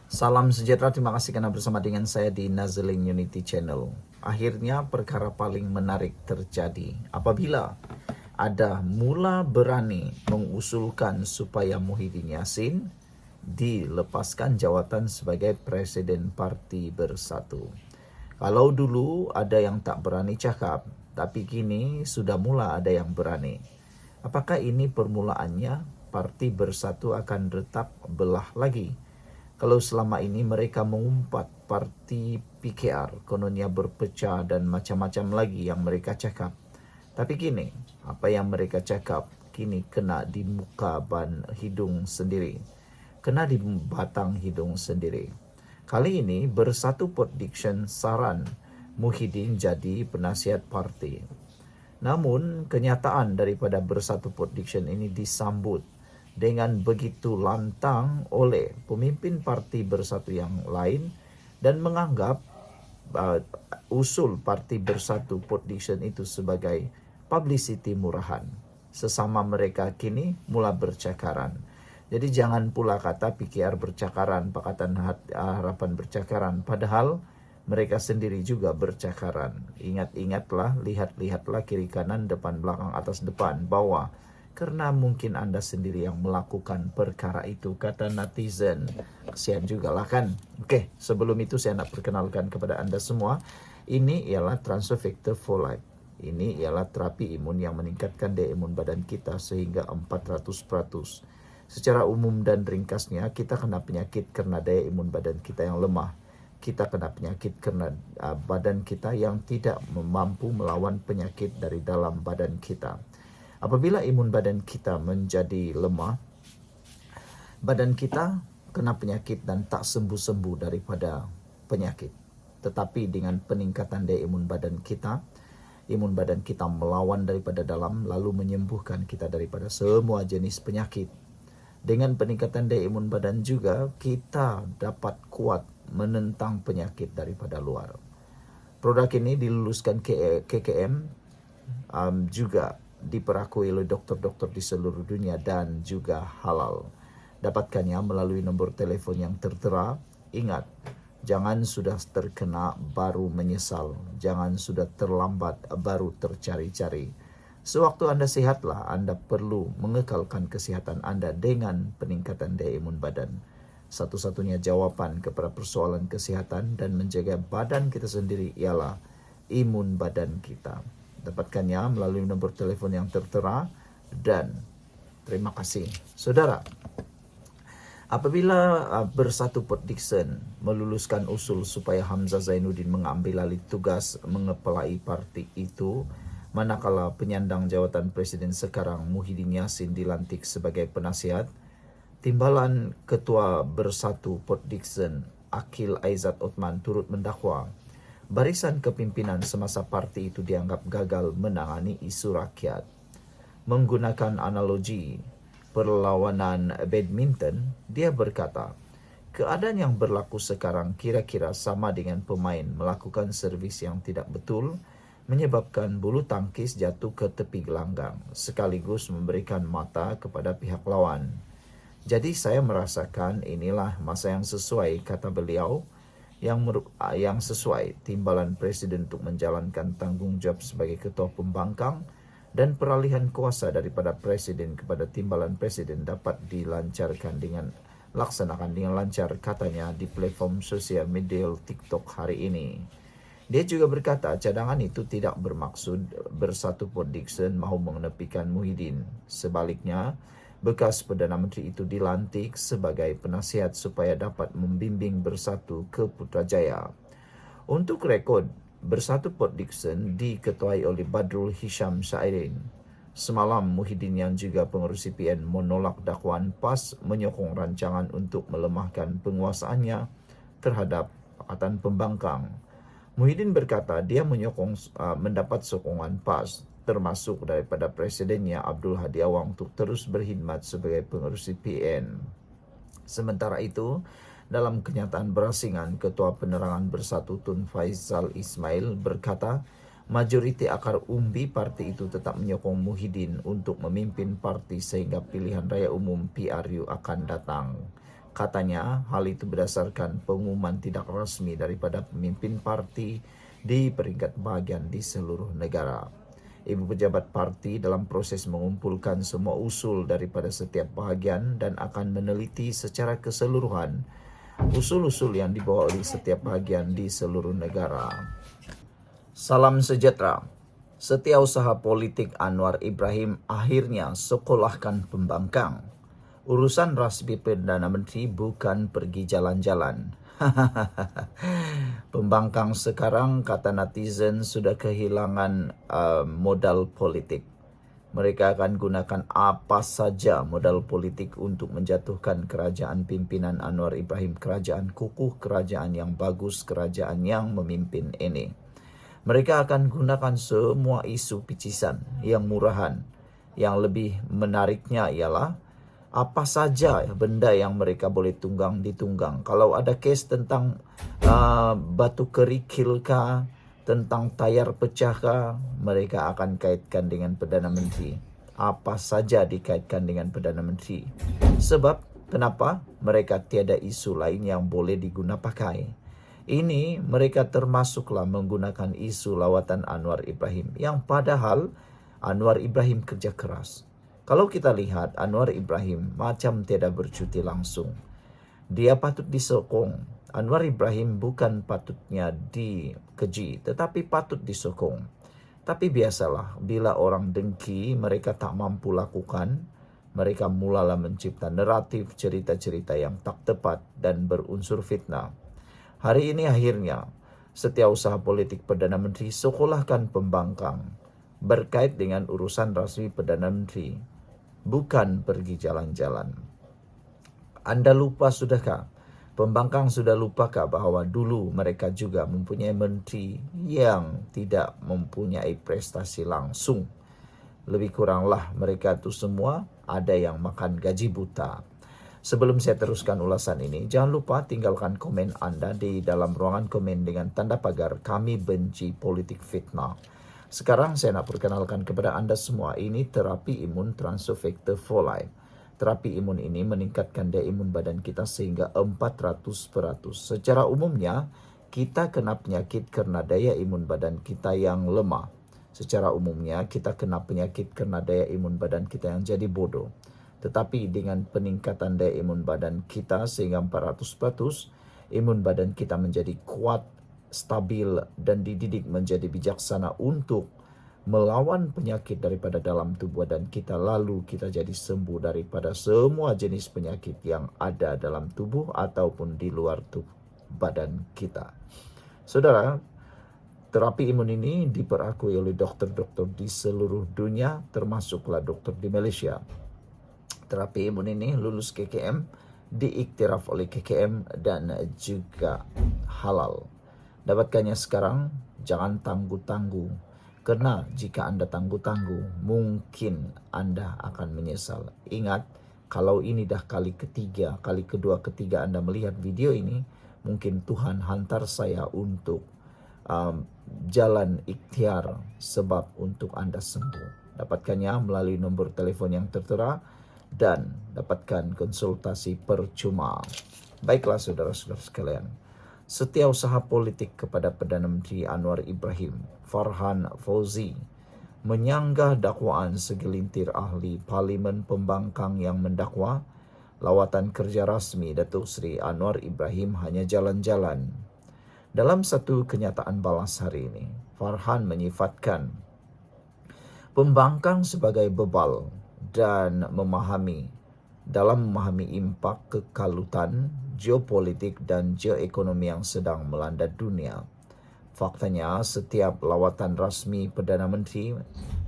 Salam sejahtera, terima kasih karena bersama dengan saya di Nazaling Unity Channel. Akhirnya perkara paling menarik terjadi apabila ada mula berani mengusulkan supaya Muhyiddin Yassin dilepaskan jawatan sebagai Presiden Parti Bersatu. Kalau dulu ada yang tak berani cakap, tapi kini sudah mula ada yang berani. Apakah ini permulaannya Parti Bersatu akan retak belah lagi? Kalau selama ini mereka mengumpat parti PKR, kononnya berpecah dan macam-macam lagi yang mereka cakap. Tapi kini, apa yang mereka cakap kini kena di muka ban hidung sendiri. Kena di batang hidung sendiri. Kali ini Bersatu Prediction saran Muhyiddin jadi penasihat parti. Namun kenyataan daripada Bersatu Prediction ini disambut dengan begitu lantang oleh pemimpin parti Bersatu yang lain dan menganggap usul Parti Bersatu Prediction itu sebagai publicity murahan. Sesama mereka kini mula bercakaran. Jadi jangan pula kata PKR bercakaran, Pakatan Harapan bercakaran, padahal mereka sendiri juga bercakaran. Ingat-ingatlah, lihat-lihatlah kiri kanan, depan belakang, atas depan, bawah. Karena mungkin Anda sendiri yang melakukan perkara itu, kata netizen. Kesian juga lah kan. Oke, sebelum itu saya nak perkenalkan kepada Anda semua. Ini ialah Transfer Factor for Life. Ini ialah terapi imun yang meningkatkan daya imun badan kita sehingga 400%. Secara umum dan ringkasnya, kita kena penyakit karena daya imun badan kita yang lemah. Kita kena penyakit karena badan kita yang tidak mampu melawan penyakit dari dalam badan kita. Apabila imun badan kita menjadi lemah, badan kita kena penyakit dan tak sembuh-sembuh daripada penyakit. Tetapi dengan peningkatan daya imun badan kita melawan daripada dalam lalu menyembuhkan kita daripada semua jenis penyakit. Dengan peningkatan daya imun badan juga, kita dapat kuat menentang penyakit daripada luar. Produk ini diluluskan KKM, juga diperakui oleh doktor-doktor di seluruh dunia dan juga halal. Dapatkannya melalui nombor telefon yang tertera. Ingat, jangan sudah terkena baru menyesal. Jangan sudah terlambat baru tercari-cari. Sewaktu Anda sehatlah, Anda perlu mengekalkan kesehatan Anda dengan peningkatan daya imun badan. Satu-satunya jawaban kepada persoalan kesehatan dan menjaga badan kita sendiri ialah imun badan kita. Dapatkannya melalui nombor telefon yang tertera dan terima kasih. Saudara, apabila Bersatu Prediction meluluskan usul supaya Hamzah Zainuddin mengambil alih tugas mengepalai parti itu, manakala penyandang jawatan presiden sekarang Muhyiddin Yassin dilantik sebagai penasihat, timbalan Ketua Bersatu Prediction Akil Aizat Othman turut mendakwa barisan kepimpinan semasa parti itu dianggap gagal menangani isu rakyat. Menggunakan analogi perlawanan badminton, dia berkata, keadaan yang berlaku sekarang kira-kira sama dengan pemain melakukan servis yang tidak betul, menyebabkan bulu tangkis jatuh ke tepi gelanggang, sekaligus memberikan mata kepada pihak lawan. Jadi saya merasakan inilah masa yang sesuai, kata beliau, yang sesuai timbalan presiden untuk menjalankan tanggung jawab sebagai ketua pembangkang dan peralihan kuasa daripada presiden kepada timbalan presiden dapat dilancarkan dengan lancar, katanya di platform sosial media TikTok hari ini. Dia juga berkata cadangan itu tidak bermaksud Bersatu Prediction mahu menepikan Muhyiddin. Sebaliknya, bekas Perdana Menteri itu dilantik sebagai penasihat supaya dapat membimbing Bersatu ke Putrajaya. Untuk rekod, Bersatu Prediction diketuai oleh Badrul Hisham Syairin. Semalam Muhyiddin yang juga pengurus CPN menolak dakwaan PAS menyokong rancangan untuk melemahkan penguasaannya terhadap Pakatan Pembangkang. Muhyiddin berkata dia menyokong mendapat sokongan PAS termasuk daripada presidennya Abdul Hadi Awang untuk terus berkhidmat sebagai pengurus CPN. Sementara itu, dalam kenyataan berasingan, Ketua Penerangan Bersatu Tun Faisal Ismail berkata, majoriti akar umbi parti itu tetap menyokong Muhyiddin untuk memimpin parti sehingga pilihan raya umum PRU akan datang. Katanya hal itu berdasarkan pengumuman tidak resmi daripada pemimpin parti di peringkat bahagian di seluruh negara. Ibu pejabat parti dalam proses mengumpulkan semua usul daripada setiap bahagian dan akan meneliti secara keseluruhan usul-usul yang dibawa oleh setiap bahagian di seluruh negara. Salam sejahtera. Setiausaha politik Anwar Ibrahim akhirnya sekolahkan pembangkang. Urusan rasmi Perdana Menteri bukan pergi jalan-jalan. Pembangkang sekarang, kata netizen, sudah kehilangan modal politik. Mereka akan gunakan apa saja modal politik untuk menjatuhkan kerajaan pimpinan Anwar Ibrahim, kerajaan kukuh, kerajaan yang bagus, kerajaan yang memimpin ini. Mereka akan gunakan semua isu picisan yang murahan. Yang lebih menariknya ialah apa saja benda yang mereka boleh ditunggang. Kalau ada kes tentang batu kerikil kah, tentang tayar pecah kah, mereka akan kaitkan dengan Perdana Menteri. Apa saja dikaitkan dengan Perdana Menteri. Sebab kenapa? Mereka tiada isu lain yang boleh diguna pakai. Ini mereka termasuklah menggunakan isu lawatan Anwar Ibrahim, yang padahal Anwar Ibrahim kerja keras. Kalau kita lihat, Anwar Ibrahim macam tiada bercuti langsung. Dia patut disokong. Anwar Ibrahim bukan patutnya dikeji, tetapi patut disokong. Tapi biasalah, bila orang dengki, mereka tak mampu lakukan, mereka mulalah mencipta naratif cerita-cerita yang tak tepat dan berunsur fitnah. Hari ini akhirnya, setiausaha politik Perdana Menteri sekolahkan pembangkang berkait dengan urusan rasmi Perdana Menteri. Bukan pergi jalan-jalan. Anda lupa sudahkah? Pembangkang sudah lupakah bahawa dulu mereka juga mempunyai menteri yang tidak mempunyai prestasi langsung? Lebih kuranglah mereka itu semua ada yang makan gaji buta. Sebelum saya teruskan ulasan ini, jangan lupa tinggalkan komen Anda di dalam ruangan komen dengan tanda pagar "Kami benci politik fitnah". Sekarang saya nak perkenalkan kepada anda semua, ini terapi imun Transofector for Life. Terapi imun ini meningkatkan daya imun badan kita sehingga 400%. Secara umumnya, kita kena penyakit kerana daya imun badan kita yang lemah. Secara umumnya, kita kena penyakit kerana daya imun badan kita yang jadi bodoh. Tetapi dengan peningkatan daya imun badan kita sehingga 400%, imun badan kita menjadi kuat, stabil dan dididik menjadi bijaksana untuk melawan penyakit daripada dalam tubuh badan kita, lalu kita jadi sembuh daripada semua jenis penyakit yang ada dalam tubuh ataupun di luar tubuh badan kita. Saudara, terapi imun ini diperakui oleh doktor-doktor di seluruh dunia, termasuklah doktor di Malaysia. Terapi imun ini lulus KKM, diiktiraf oleh KKM dan juga halal. Dapatkannya sekarang, jangan tangguh-tangguh. Kerana jika anda tangguh-tangguh, mungkin anda akan menyesal. Ingat, kalau ini dah kali ketiga, kali kedua, ketiga anda melihat video ini, mungkin Tuhan hantar saya untuk jalan ikhtiar sebab untuk anda sembuh. Dapatkannya melalui nombor telefon yang tertera dan dapatkan konsultasi percuma. Baiklah saudara-saudara sekalian. Setiausaha politik kepada Perdana Menteri Anwar Ibrahim, Farhan Fauzi, menyanggah dakwaan segelintir ahli Parlimen pembangkang yang mendakwa lawatan kerja rasmi Datuk Seri Anwar Ibrahim hanya jalan-jalan. Dalam satu kenyataan balas hari ini, Farhan menyifatkan pembangkang sebagai bebal dan dalam memahami impak kekalutan geopolitik dan geoekonomi yang sedang melanda dunia. Faktanya, setiap lawatan rasmi Perdana Menteri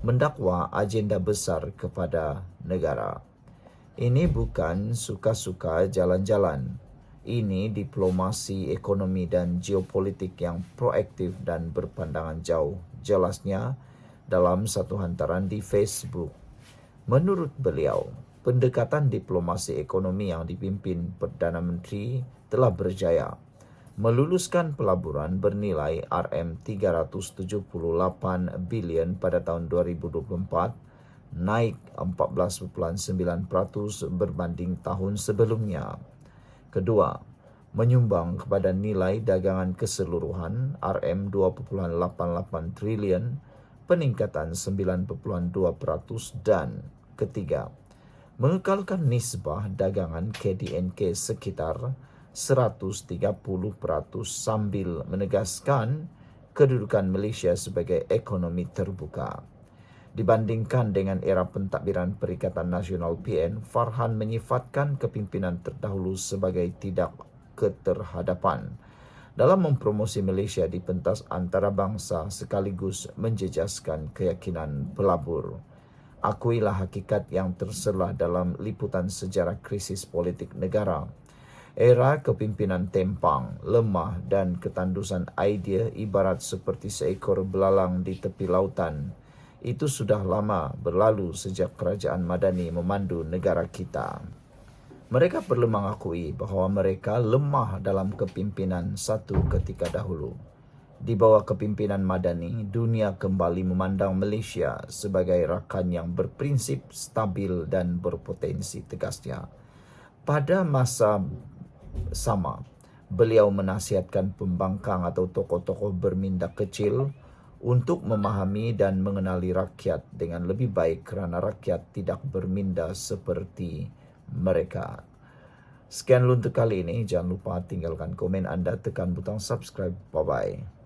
mendakwa agenda besar kepada negara. Ini bukan suka-suka jalan-jalan. Ini diplomasi ekonomi dan geopolitik yang proaktif dan berpandangan jauh. Jelasnya dalam satu hantaran di Facebook. Menurut beliau, pendekatan diplomasi ekonomi yang dipimpin Perdana Menteri telah berjaya meluluskan pelaburan bernilai RM378 bilion pada tahun 2024, naik 14.9% berbanding tahun sebelumnya. Kedua, menyumbang kepada nilai dagangan keseluruhan RM2,88 triliun, peningkatan 9,2%. Dan ketiga, mengekalkan nisbah dagangan KDNK sekitar 130% sambil menegaskan kedudukan Malaysia sebagai ekonomi terbuka. Dibandingkan dengan era pentadbiran Perikatan Nasional PN, Farhan menyifatkan kepimpinan terdahulu sebagai tidak keterhadapan dalam mempromosi Malaysia di pentas antarabangsa sekaligus menjejaskan keyakinan pelabur. Akuilah hakikat yang terselah dalam liputan sejarah krisis politik negara. Era kepimpinan tempang, lemah dan ketandusan idea ibarat seperti seekor belalang di tepi lautan. Itu sudah lama berlalu sejak kerajaan Madani memandu negara kita. Mereka perlu mengakui bahawa mereka lemah dalam kepimpinan satu ketika dahulu. Di bawah kepimpinan Madani, dunia kembali memandang Malaysia sebagai rakan yang berprinsip, stabil dan berpotensi, tegasnya. Pada masa sama, beliau menasihatkan pembangkang atau tokoh-tokoh berminda kecil untuk memahami dan mengenali rakyat dengan lebih baik kerana rakyat tidak berminda seperti mereka. Sekian untuk kali ini. Jangan lupa tinggalkan komen anda, tekan butang subscribe. Bye-bye.